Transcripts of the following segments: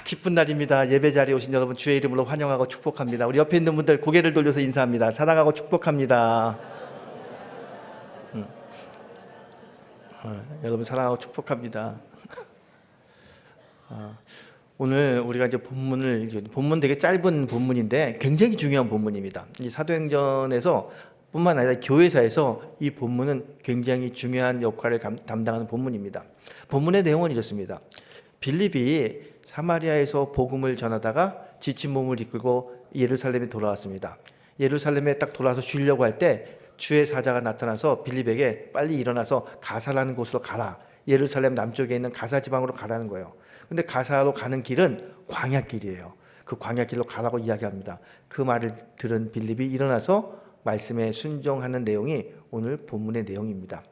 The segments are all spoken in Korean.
기쁜 날입니다. 예배 자리에 오신 여러분 주의 이름으로 환영하고 축복합니다. 우리 옆에 있는 분들 고개를 돌려서 인사합니다. 사랑하고 축복합니다. 여러분 사랑하고 축복합니다. 오늘 우리가 이제 본문 되게 짧은 본문인데 굉장히 중요한 본문입니다. 이 사도행전에서 뿐만 아니라 교회사에서 이 본문은 굉장히 중요한 역할을 담당하는 본문입니다. 본문의 내용은 이렇습니다. 빌립이 사마리아에서 복음을 전하다가 지친 몸을 이끌고 예루살렘에 돌아왔습니다. 예루살렘에 딱 돌아와서 쉬려고 할 때 주의 사자가 나타나서 빌립에게 빨리 일어나서 가사라는 곳으로 가라. 예루살렘 남쪽에 있는 가사 지방으로 가라는 거예요. 근데 가사로 가는 길은 광야길이에요. 그 광야길로 가라고 이야기합니다. 그 말을 들은 빌립이 일어나서 말씀에 순종하는 내용이 오늘 본문의 내용입니다.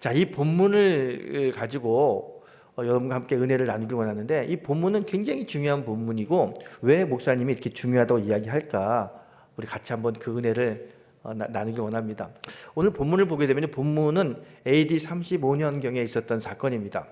자, 이 본문을 가지고 여러분과 함께 은혜를 나누기 원하는데, 이 본문은 굉장히 중요한 본문이고 왜 목사님이 이렇게 중요하다고 이야기할까, 우리 같이 한번 그 은혜를 나누기 원합니다. 오늘 본문을 보게 되면 본문은 AD 35년경에 있었던 사건입니다.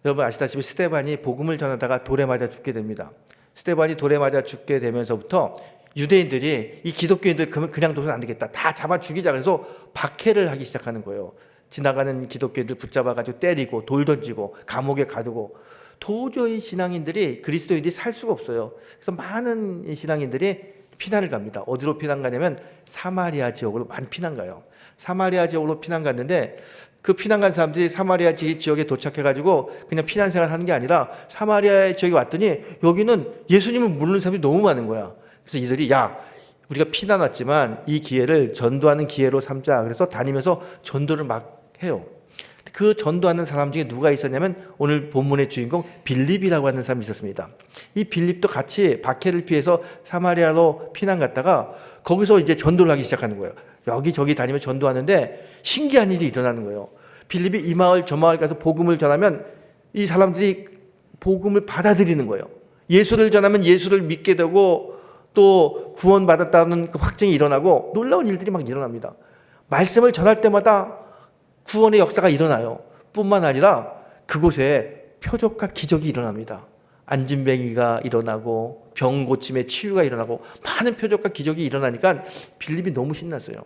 여러분 아시다시피 스데반이 복음을 전하다가 돌에 맞아 죽게 됩니다. 스데반이 돌에 맞아 죽게 되면서부터 유대인들이 이 기독교인들 그냥 둬서는 안 되겠다, 다 잡아 죽이자, 그래서 박해를 하기 시작하는 거예요. 지나가는 기독교인들 붙잡아가지고 때리고 돌 던지고 감옥에 가두고, 도저히 신앙인들이, 그리스도인들이 살 수가 없어요. 그래서 많은 신앙인들이 피난을 갑니다. 어디로 피난 가냐면 사마리아 지역으로 많이 피난 가요. 사마리아 지역으로 피난 갔는데 그 피난 간 사람들이 사마리아 지역에 도착해가지고 그냥 피난 생활 하는 게 아니라 사마리아 지역에 왔더니 여기는 예수님을 모르는 사람이 너무 많은 거야. 그래서 이들이, 야, 우리가 피난 왔지만 이 기회를 전도하는 기회로 삼자. 그래서 다니면서 전도를 막 해요. 그 전도하는 사람 중에 누가 있었냐면 오늘 본문의 주인공 빌립이라고 하는 사람이 있었습니다. 이 빌립도 같이 박해를 피해서 사마리아로 피난 갔다가 거기서 이제 전도를 하기 시작하는 거예요. 여기저기 다니며 전도하는데 신기한 일이 일어나는 거예요. 빌립이 이 마을 저 마을 가서 복음을 전하면 이 사람들이 복음을 받아들이는 거예요. 예수를 전하면 예수를 믿게 되고 또 구원받았다는 그 확증이 일어나고 놀라운 일들이 막 일어납니다. 말씀을 전할 때마다 구원의 역사가 일어나요. 뿐만 아니라 그곳에 표적과 기적이 일어납니다. 안진뱅이가 일어나고 병 고침의 치유가 일어나고 많은 표적과 기적이 일어나니까 빌립이 너무 신났어요.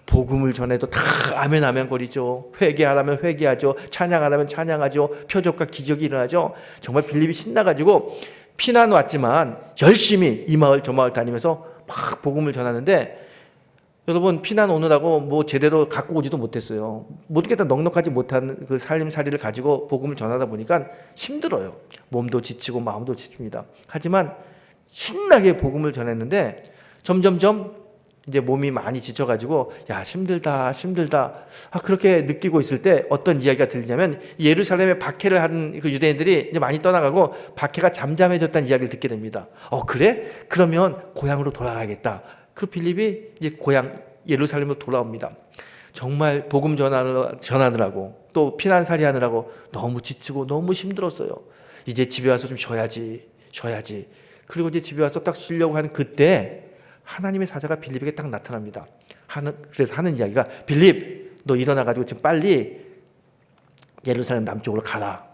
복음을 전해도 다 아멘 아멘 거리죠. 회개하라면 회개하죠. 찬양하라면 찬양하죠. 표적과 기적이 일어나죠. 정말 빌립이 신나가지고 피난 왔지만 열심히 이 마을 저 마을 다니면서 막 복음을 전하는데, 여러분 피난 오느라고 뭐 제대로 갖고 오지도 못했어요. 모두가 넉넉하지 못한 그 살림살이를 가지고 복음을 전하다 보니까 힘들어요. 몸도 지치고 마음도 지칩니다. 하지만 신나게 복음을 전했는데 점점점 이제 몸이 많이 지쳐가지고 야, 힘들다 그렇게 느끼고 있을 때 어떤 이야기가 들리냐면 예루살렘에 박해를 하는 그 유대인들이 이제 많이 떠나가고 박해가 잠잠해졌다는 이야기를 듣게 됩니다. 그래? 그러면 고향으로 돌아가야겠다. 그 빌립이 이제 고향 예루살렘으로 돌아옵니다. 정말 복음 전하느라고 또 피난살이 하느라고 너무 지치고 너무 힘들었어요. 이제 집에 와서 좀 쉬어야지. 그리고 이제 집에 와서 딱 쉬려고 하는 그때 하나님의 사자가 빌립에게 딱 나타납니다. 그래서 하는 이야기가, 빌립, 너 일어나가지고 지금 빨리 예루살렘 남쪽으로 가라.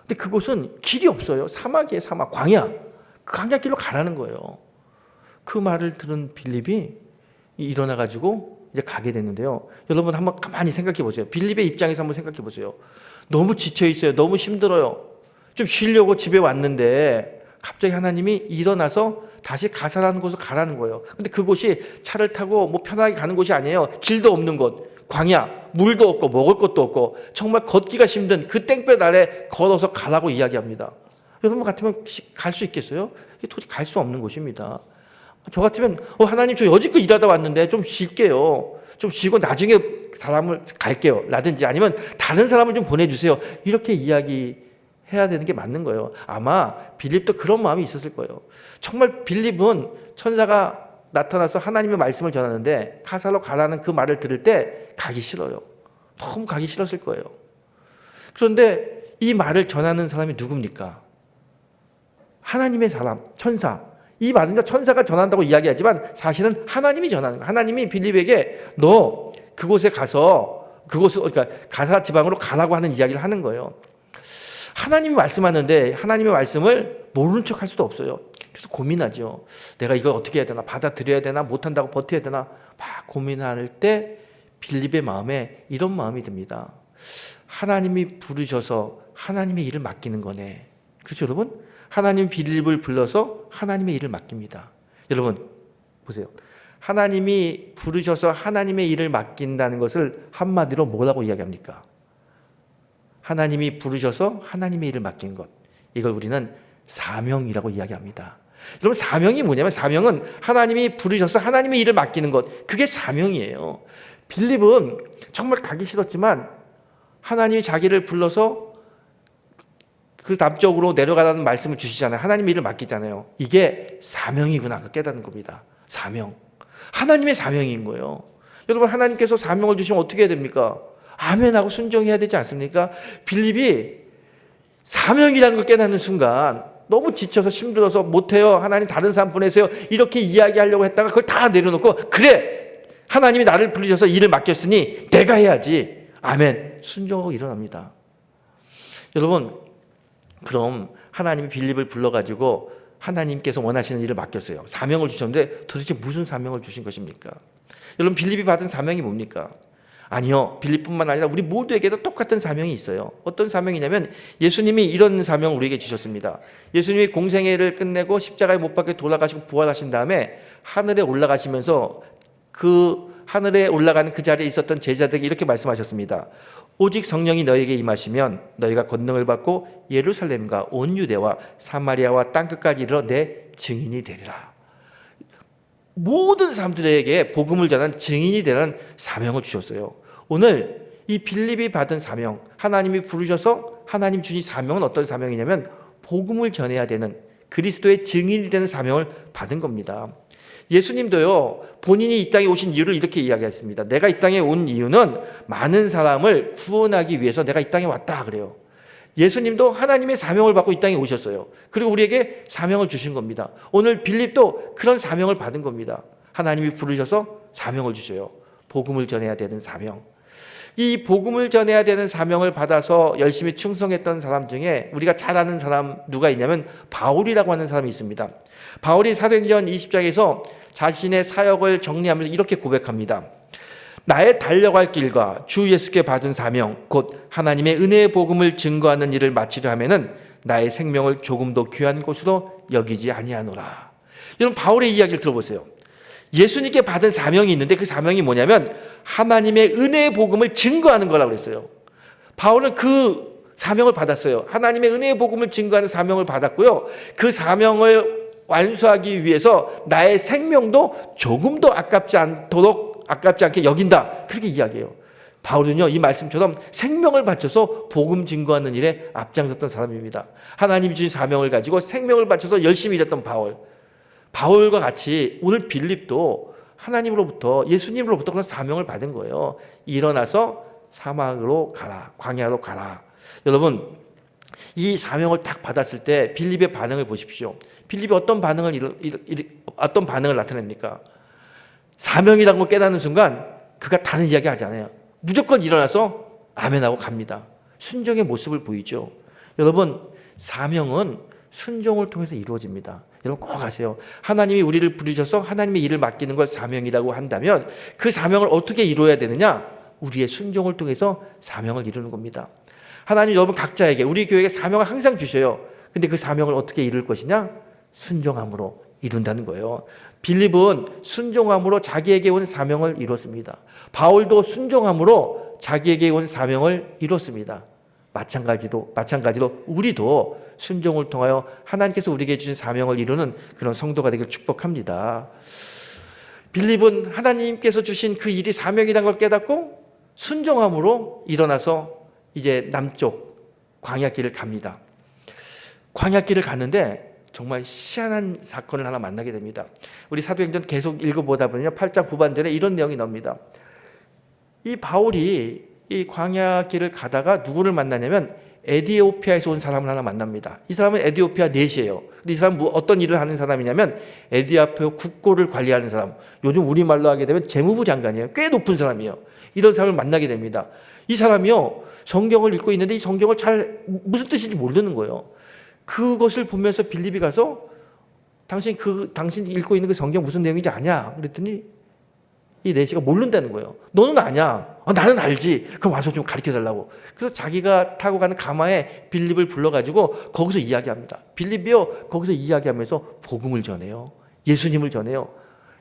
근데 그곳은 길이 없어요. 사막이에요, 사막, 광야. 그 광야길로 가라는 거예요. 그 말을 들은 빌립이 일어나가지고 이제 가게 됐는데요. 여러분 한번 가만히 생각해 보세요. 빌립의 입장에서 한번 생각해 보세요. 너무 지쳐 있어요. 너무 힘들어요. 좀 쉬려고 집에 왔는데 갑자기 하나님이 일어나서 다시 가사라는 곳으로 가라는 거예요. 근데 그곳이 차를 타고 뭐 편하게 가는 곳이 아니에요. 길도 없는 곳, 광야, 물도 없고 먹을 것도 없고 정말 걷기가 힘든 그 땡볕 아래 걸어서 가라고 이야기합니다. 여러분 같으면 갈 수 있겠어요? 도저히 갈 수 없는 곳입니다. 저 같으면 하나님, 저 여지껏 일하다 왔는데 좀 쉴게요. 좀 쉬고 나중에 사람을 갈게요. 라든지 아니면 다른 사람을 좀 보내주세요. 이렇게 이야기해야 되는 게 맞는 거예요. 아마 빌립도 그런 마음이 있었을 거예요. 정말 빌립은 천사가 나타나서 하나님의 말씀을 전하는데 가사로 가라는 그 말을 들을 때 가기 싫어요. 너무 가기 싫었을 거예요. 그런데 이 말을 전하는 사람이 누굽니까? 하나님의 사람, 천사. 이 말은 천사가 전한다고 이야기하지만 사실은 하나님이 전하는 거예요. 하나님이 빌립에게 너 그곳에 가서 그러니까 가사 지방으로 가라고 하는 이야기를 하는 거예요. 하나님이 말씀하는데 하나님의 말씀을 모르는 척 할 수도 없어요. 그래서 고민하죠. 내가 이걸 어떻게 해야 되나, 받아들여야 되나, 못한다고 버텨야 되나 막 고민할 때 빌립의 마음에 이런 마음이 듭니다. 하나님이 부르셔서 하나님의 일을 맡기는 거네. 그렇죠, 여러분? 하나님 빌립을 불러서 하나님의 일을 맡깁니다. 여러분 보세요. 하나님이 부르셔서 하나님의 일을 맡긴다는 것을 한마디로 뭐라고 이야기합니까? 하나님이 부르셔서 하나님의 일을 맡긴 것. 이걸 우리는 사명이라고 이야기합니다. 여러분 사명이 뭐냐면, 사명은 하나님이 부르셔서 하나님의 일을 맡기는 것. 그게 사명이에요. 빌립은 정말 가기 싫었지만 하나님이 자기를 불러서 그 남쪽으로 내려가라는 말씀을 주시잖아요. 하나님의 일을 맡기잖아요. 이게 사명이구나 깨닫는 겁니다. 사명. 하나님의 사명인 거예요. 여러분 하나님께서 사명을 주시면 어떻게 해야 됩니까? 아멘하고 순종해야 되지 않습니까? 빌립이 사명이라는 걸 깨닫는 순간 너무 지쳐서 힘들어서 못해요. 하나님 다른 사람 보내세요. 이렇게 이야기하려고 했다가 그걸 다 내려놓고, 그래 하나님이 나를 부르셔서 일을 맡겼으니 내가 해야지. 아멘. 순종하고 일어납니다. 여러분 그럼 하나님이 빌립을 불러가지고 하나님께서 원하시는 일을 맡겼어요. 사명을 주셨는데 도대체 무슨 사명을 주신 것입니까? 여러분 빌립이 받은 사명이 뭡니까? 아니요, 빌립뿐만 아니라 우리 모두에게도 똑같은 사명이 있어요. 어떤 사명이냐면 예수님이 이런 사명을 우리에게 주셨습니다. 예수님이 공생애를 끝내고 십자가에 못 박혀 돌아가시고 부활하신 다음에 하늘에 올라가시면서 그 하늘에 올라가는 그 자리에 있었던 제자들에게 이렇게 말씀하셨습니다. 오직 성령이 너에게 임하시면 너희가 권능을 받고 예루살렘과 온 유대와 사마리아와 땅끝까지 이르러 내 증인이 되리라. 모든 사람들에게 복음을 전하는 증인이 되는 사명을 주셨어요. 오늘 이 빌립이 받은 사명, 하나님이 부르셔서 하나님 주신 사명은 어떤 사명이냐면 복음을 전해야 되는, 그리스도의 증인이 되는 사명을 받은 겁니다. 예수님도요, 본인이 이 땅에 오신 이유를 이렇게 이야기했습니다. 내가 이 땅에 온 이유는 많은 사람을 구원하기 위해서 내가 이 땅에 왔다 그래요. 예수님도 하나님의 사명을 받고 이 땅에 오셨어요. 그리고 우리에게 사명을 주신 겁니다. 오늘 빌립도 그런 사명을 받은 겁니다. 하나님이 부르셔서 사명을 주셔요. 복음을 전해야 되는 사명. 이 복음을 전해야 되는 사명을 받아서 열심히 충성했던 사람 중에 우리가 잘 아는 사람 누가 있냐면 바울이라고 하는 사람이 있습니다. 바울이 사도행전 20장에서 자신의 사역을 정리하면서 이렇게 고백합니다. 나의 달려갈 길과 주 예수께 받은 사명 곧 하나님의 은혜의 복음을 증거하는 일을 마치려 하면은 나의 생명을 조금도 귀한 곳으로 여기지 아니하노라. 여러분 바울의 이야기를 들어보세요. 예수님께 받은 사명이 있는데 그 사명이 뭐냐면 하나님의 은혜의 복음을 증거하는 거라고 그랬어요. 바울은 그 사명을 받았어요. 하나님의 은혜의 복음을 증거하는 사명을 받았고요. 그 사명을 완수하기 위해서 나의 생명도 조금도 아깝지 않게 여긴다. 그렇게 이야기해요. 바울은요, 이 말씀처럼 생명을 바쳐서 복음 증거하는 일에 앞장섰던 사람입니다. 하나님이 주신 사명을 가지고 생명을 바쳐서 열심히 일했던 바울. 바울과 같이 오늘 빌립도 하나님으로부터, 예수님으로부터 그런 사명을 받은 거예요. 일어나서 사막으로 가라, 광야로 가라. 여러분, 이 사명을 딱 받았을 때 빌립의 반응을 보십시오. 빌립이 어떤 반응을 나타냅니까? 사명이라는 걸 깨닫는 순간 그가 다른 이야기 하지 않아요. 무조건 일어나서 아멘하고 갑니다. 순종의 모습을 보이죠. 여러분, 사명은 순종을 통해서 이루어집니다. 여러분 꼭 아세요. 하나님이 우리를 부르셔서 하나님의 일을 맡기는 걸 사명이라고 한다면 그 사명을 어떻게 이루어야 되느냐? 우리의 순종을 통해서 사명을 이루는 겁니다. 하나님 여러분 각자에게, 우리 교회에 사명을 항상 주셔요. 근데 그 사명을 어떻게 이룰 것이냐? 순종함으로 이룬다는 거예요. 빌립은 순종함으로 자기에게 온 사명을 이뤘습니다. 바울도 순종함으로 자기에게 온 사명을 이뤘습니다. 마찬가지로 우리도 순종을 통하여 하나님께서 우리에게 주신 사명을 이루는 그런 성도가 되길 축복합니다. 빌립은 하나님께서 주신 그 일이 사명이라는 걸 깨닫고 순종함으로 일어나서 이제 남쪽 광야길을 갑니다. 광야길을 가는데 정말 희한한 사건을 하나 만나게 됩니다. 우리 사도행전 계속 읽어보다 보면 8장 후반전에 이런 내용이 나옵니다. 이 바울이 이 광야길을 가다가 누구를 만나냐면 에티오피아에서 온 사람을 하나 만납니다. 이 사람은 에티오피아 내시예요. 근데 이 사람은 어떤 일을 하는 사람이냐면 에티오피아 국고를 관리하는 사람. 요즘 우리말로 하게 되면 재무부 장관이에요. 꽤 높은 사람이에요. 이런 사람을 만나게 됩니다. 이 사람이요, 성경을 읽고 있는데 이 성경을 잘 무슨 뜻인지 모르는 거예요. 그것을 보면서 빌립이 가서 당신 읽고 있는 그 성경 무슨 내용인지 아냐? 그랬더니 이 내시가 모른다는 거예요. 너는 아냐? 나는 알지. 그럼 와서 좀 가르쳐 달라고. 그래서 자기가 타고 가는 가마에 빌립을 불러가지고 거기서 이야기합니다. 빌립이요, 거기서 이야기하면서 복음을 전해요. 예수님을 전해요.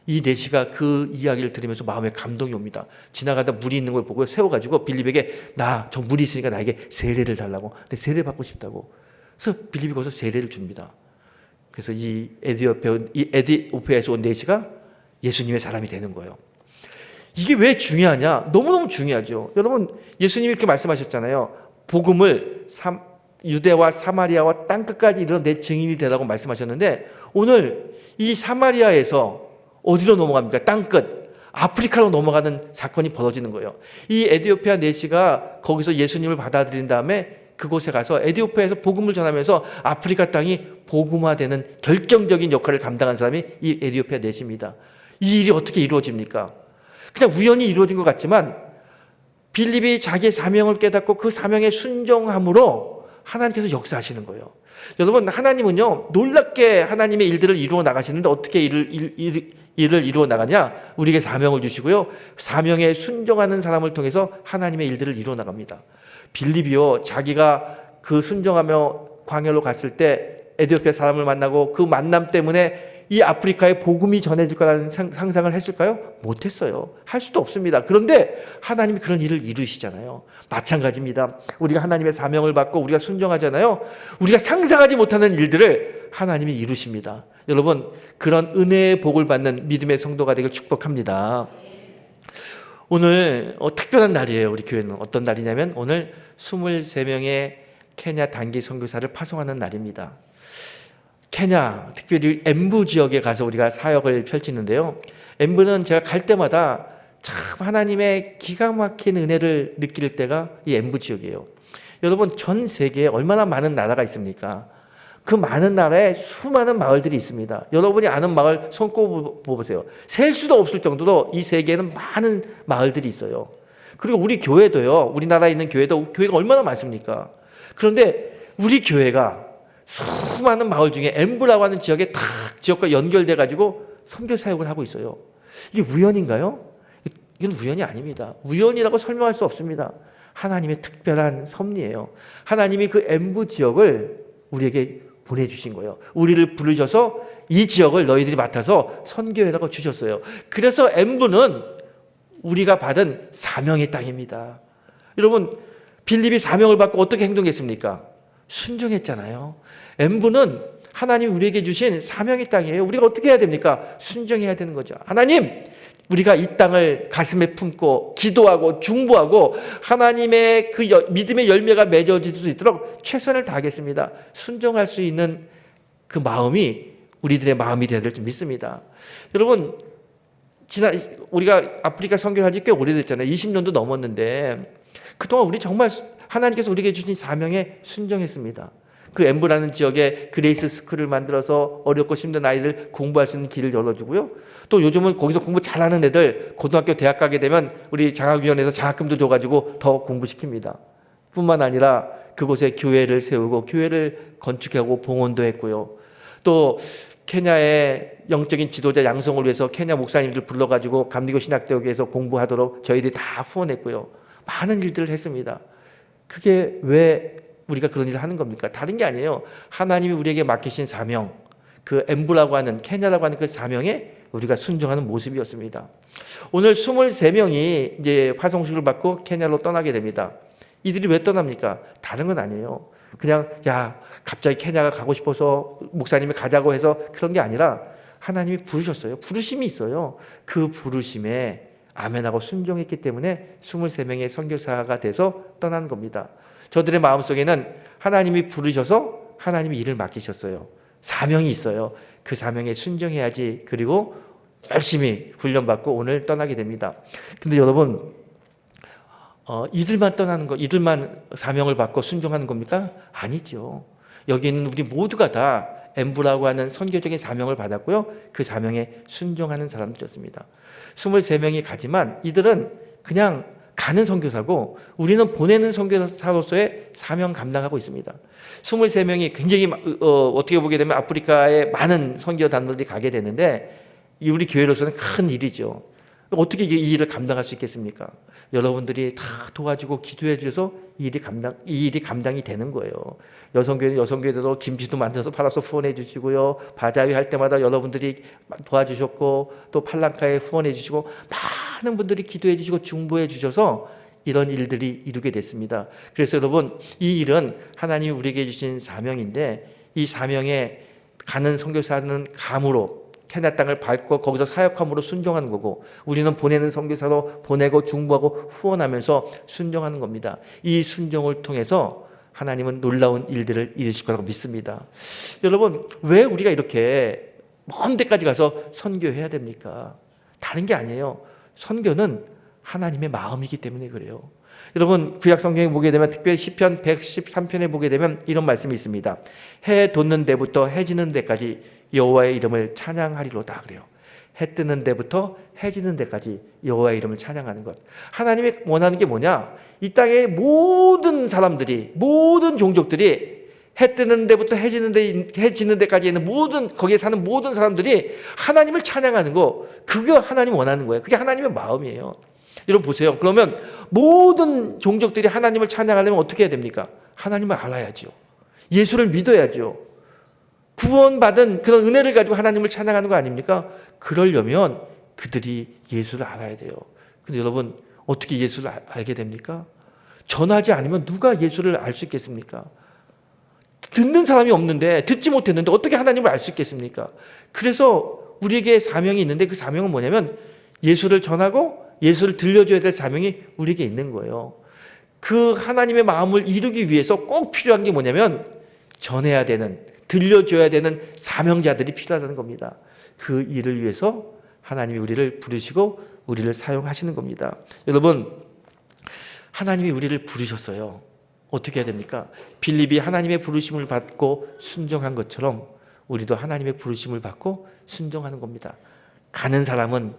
이 내시가 그 이야기를 들으면서 마음에 감동이 옵니다. 지나가다 물이 있는 걸 보고 세워가지고 빌립에게 나 저 물이 있으니까 나에게 세례를 달라고. 근데 세례 받고 싶다고. 그래서 빌립이 거기서 세례를 줍니다. 그래서 이 에디오피아에서 온 내시가 예수님의 사람이 되는 거예요. 이게 왜 중요하냐? 너무너무 중요하죠. 여러분, 예수님이 이렇게 말씀하셨잖아요. 복음을 유대와 사마리아와 땅끝까지 이르러 내 증인이 되라고 말씀하셨는데, 오늘 이 사마리아에서 어디로 넘어갑니까? 땅끝. 아프리카로 넘어가는 사건이 벌어지는 거예요. 이 에디오피아 내시가 거기서 예수님을 받아들인 다음에 그곳에 가서 에디오피아에서 복음을 전하면서 아프리카 땅이 복음화되는 결정적인 역할을 감당한 사람이 이 에디오피아 내시입니다. 이 일이 어떻게 이루어집니까? 그냥 우연히 이루어진 것 같지만 빌립이 자기의 사명을 깨닫고 그 사명에 순종함으로 하나님께서 역사하시는 거예요. 여러분, 하나님은요, 놀랍게 하나님의 일들을 이루어 나가시는데 어떻게 일을 이루어 나가냐? 우리에게 사명을 주시고요, 사명에 순종하는 사람을 통해서 하나님의 일들을 이루어 나갑니다. 빌립이요, 자기가 그 순종하며 광야로 갔을 때 에디오피아 사람을 만나고 그 만남 때문에 이 아프리카에 복음이 전해질 거라는 상상을 했을까요? 못했어요. 할 수도 없습니다. 그런데 하나님이 그런 일을 이루시잖아요. 마찬가지입니다. 우리가 하나님의 사명을 받고 우리가 순종하잖아요. 우리가 상상하지 못하는 일들을 하나님이 이루십니다. 여러분, 그런 은혜의 복을 받는 믿음의 성도가 되길 축복합니다. 오늘 특별한 날이에요. 우리 교회는 어떤 날이냐면 오늘 23명의 케냐 단기 선교사를 파송하는 날입니다. 케냐, 특별히 엠부 지역에 가서 우리가 사역을 펼치는데요. 엠부는 제가 갈 때마다 참 하나님의 기가 막힌 은혜를 느낄 때가 이 엠부 지역이에요. 여러분, 전 세계에 얼마나 많은 나라가 있습니까? 그 많은 나라에 수많은 마을들이 있습니다. 여러분이 아는 마을 손꼽아 보세요. 셀 수도 없을 정도로 이 세계에는 많은 마을들이 있어요. 그리고 우리 교회도요, 우리나라에 있는 교회가 얼마나 많습니까? 그런데 우리 교회가 수많은 마을 중에 엠부라고 하는 지역에 탁 지역과 연결돼 가지고 선교 사역을 하고 있어요. 이게 우연인가요? 이건 우연이 아닙니다. 우연이라고 설명할 수 없습니다. 하나님의 특별한 섭리예요. 하나님이 그 엠부 지역을 우리에게 보내주신 거예요. 우리를 부르셔서 이 지역을 너희들이 맡아서 선교해라고 주셨어요. 그래서 엠부는 우리가 받은 사명의 땅입니다. 여러분, 빌립이 사명을 받고 어떻게 행동했습니까? 순종했잖아요. 엠부는 하나님이 우리에게 주신 사명의 땅이에요. 우리가 어떻게 해야 됩니까? 순종해야 되는 거죠. 하나님, 우리가 이 땅을 가슴에 품고 기도하고 중보하고 하나님의 그 믿음의 열매가 맺어질 수 있도록 최선을 다하겠습니다. 순종할 수 있는 그 마음이 우리들의 마음이 되어야 될 줄 믿습니다. 여러분, 우리가 아프리카 선교한 지 꽤 오래됐잖아요. 20년도 넘었는데 그동안 우리 정말 하나님께서 우리에게 주신 사명에 순종했습니다. 그 엠부라는 지역에 그레이스 스쿨을 만들어서 어렵고 힘든 아이들 공부할 수 있는 길을 열어주고요. 또 요즘은 거기서 공부 잘하는 애들 고등학교 대학 가게 되면 우리 장학위원회에서 장학금도 줘가지고 더 공부시킵니다. 뿐만 아니라 그곳에 교회를 세우고 교회를 건축하고 봉헌도 했고요. 또 케냐의 영적인 지도자 양성을 위해서 케냐 목사님들 불러가지고 감리교 신학대학에서 공부하도록 저희들이 다 후원했고요. 많은 일들을 했습니다. 그게 왜 우리가 그런 일을 하는 겁니까? 다른 게 아니에요. 하나님이 우리에게 맡기신 사명, 그 엠부라고 하는, 케냐라고 하는 그 사명에 우리가 순종하는 모습이었습니다. 오늘 23명이 이제 파송식을 받고 케냐로 떠나게 됩니다. 이들이 왜 떠납니까? 다른 건 아니에요. 그냥 갑자기 케냐가 가고 싶어서 목사님이 가자고 해서 그런 게 아니라 하나님이 부르셨어요. 부르심이 있어요. 그 부르심에 아멘하고 순종했기 때문에 23명의 선교사가 돼서 떠나는 겁니다. 저들의 마음속에는 하나님이 부르셔서 하나님이 일을 맡기셨어요. 사명이 있어요. 그 사명에 순종해야지. 그리고 열심히 훈련받고 오늘 떠나게 됩니다. 근데 여러분, 이들만 떠나는 거, 이들만 사명을 받고 순종하는 겁니까? 아니죠. 여기 있는 우리 모두가 다 엠부라고 하는 선교적인 사명을 받았고요. 그 사명에 순종하는 사람들이었습니다. 23명이 가지만 이들은 그냥 가는 선교사고 우리는 보내는 선교사로서의 사명 감당하고 있습니다. 23명이 굉장히 어떻게 보게 되면 아프리카에 많은 선교단들이 가게 되는데 우리 교회로서는 큰 일이죠. 어떻게 이 일을 감당할 수 있겠습니까? 여러분들이 다 도와주고 기도해 주셔서 이 일이 감당이 되는 거예요. 여성교회는 여성교회대로 김치도 만들어서 팔아서 후원해 주시고요. 바자회 할 때마다 여러분들이 도와주셨고 또 팔랑카에 후원해 주시고 많은 분들이 기도해 주시고 중보해 주셔서 이런 일들이 이루게 됐습니다. 그래서 여러분 이 일은 하나님이 우리에게 주신 사명인데 이 사명에 가는 선교사는 감으로 케냐 땅을 밟고 거기서 사역함으로 순종하는 거고 우리는 보내는 선교사로 보내고 중보하고 후원하면서 순종하는 겁니다. 이 순종을 통해서 하나님은 놀라운 일들을 이루실 거라고 믿습니다. 여러분 왜 우리가 이렇게 먼 데까지 가서 선교해야 됩니까? 다른 게 아니에요. 선교는 하나님의 마음이기 때문에 그래요. 여러분 구약 성경에 보게 되면 특별히 시편 113편에 보게 되면 이런 말씀이 있습니다. 해 돋는 데부터 해 지는 데까지 여호와의 이름을 찬양하리로다 그래요. 해 뜨는 데부터 해 지는 데까지 여호와의 이름을 찬양하는 것. 하나님이 원하는 게 뭐냐? 이 땅의 모든 사람들이 모든 종족들이 해 뜨는 데부터 해 지는 데까지 있는 모든 거기에 사는 모든 사람들이 하나님을 찬양하는 거. 그게 하나님 원하는 거예요. 그게 하나님의 마음이에요. 여러분 보세요. 그러면 모든 종족들이 하나님을 찬양하려면 어떻게 해야 됩니까? 하나님을 알아야죠. 예수를 믿어야죠. 구원받은 그런 은혜를 가지고 하나님을 찬양하는 거 아닙니까? 그러려면 그들이 예수를 알아야 돼요. 근데 여러분 어떻게 예수를 알게 됩니까? 전하지 않으면 누가 예수를 알 수 있겠습니까? 듣는 사람이 없는데 듣지 못했는데 어떻게 하나님을 알 수 있겠습니까? 그래서 우리에게 사명이 있는데 그 사명은 뭐냐면 예수를 전하고 예수를 들려줘야 될 사명이 우리에게 있는 거예요. 그 하나님의 마음을 이루기 위해서 꼭 필요한 게 뭐냐면 전해야 되는, 들려줘야 되는 사명자들이 필요하다는 겁니다. 그 일을 위해서 하나님이 우리를 부르시고 우리를 사용하시는 겁니다. 여러분 하나님이 우리를 부르셨어요. 어떻게 해야 됩니까? 빌립이 하나님의 부르심을 받고 순종한 것처럼 우리도 하나님의 부르심을 받고 순종하는 겁니다. 가는 사람은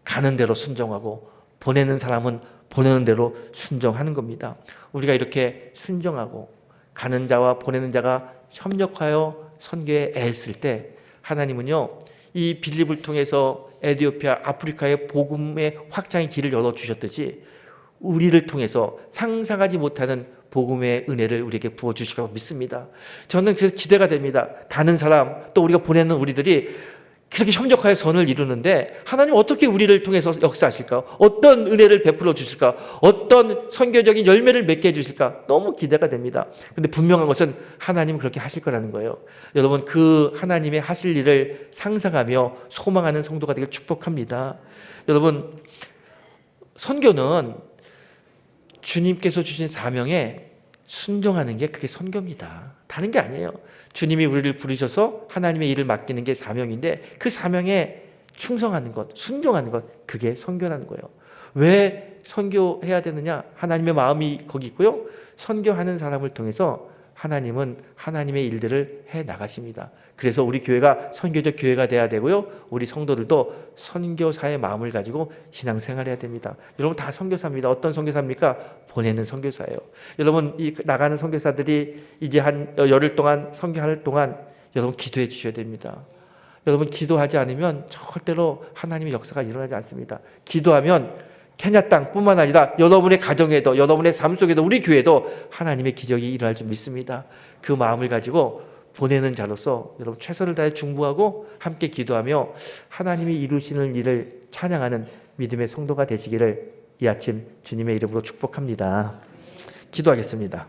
가는 대로 순종하고 보내는 사람은 보내는 대로 순종하는 겁니다. 우리가 이렇게 순종하고 가는 자와 보내는 자가 협력하여 선교에 애쓸 때 하나님은요 이 빌립을 통해서 에티오피아, 아프리카의 복음의 확장의 길을 열어주셨듯이 우리를 통해서 상상하지 못하는 복음의 은혜를 우리에게 부어주실 거라고 믿습니다. 저는 그래서 기대가 됩니다. 가는 사람 또 우리가 보내는 우리들이 그렇게 협력하여 선을 이루는데 하나님 어떻게 우리를 통해서 역사하실까? 어떤 은혜를 베풀어 주실까? 어떤 선교적인 열매를 맺게 해주실까? 너무 기대가 됩니다. 근데 분명한 것은 하나님은 그렇게 하실 거라는 거예요. 여러분 그 하나님의 하실 일을 상상하며 소망하는 성도가 되길 축복합니다. 여러분 선교는 주님께서 주신 사명에 순종하는 게 그게 선교입니다. 다른 게 아니에요. 주님이 우리를 부르셔서 하나님의 일을 맡기는 게 사명인데 그 사명에 충성하는 것, 순종하는 것, 그게 선교라는 거예요. 왜 선교해야 되느냐? 하나님의 마음이 거기 있고요. 선교하는 사람을 통해서 하나님은 하나님의 일들을 해 나가십니다. 그래서 우리 교회가 선교적 교회가 돼야 되고요. 우리 성도들도 선교사의 마음을 가지고 신앙생활해야 됩니다. 여러분 다 선교사입니다. 어떤 선교사입니까? 보내는 선교사예요. 여러분 이 나가는 선교사들이 이제 한 열흘 동안 선교할 동안 여러분 기도해 주셔야 됩니다. 여러분 기도하지 않으면 절대로 하나님의 역사가 일어나지 않습니다. 기도하면 케냐 땅뿐만 아니라 여러분의 가정에도 여러분의 삶 속에도 우리 교회도 하나님의 기적이 일어날 줄 믿습니다. 그 마음을 가지고 보내는 자로서 여러분 최선을 다해 중보하고 함께 기도하며 하나님이 이루시는 일을 찬양하는 믿음의 성도가 되시기를 이 아침 주님의 이름으로 축복합니다. 기도하겠습니다.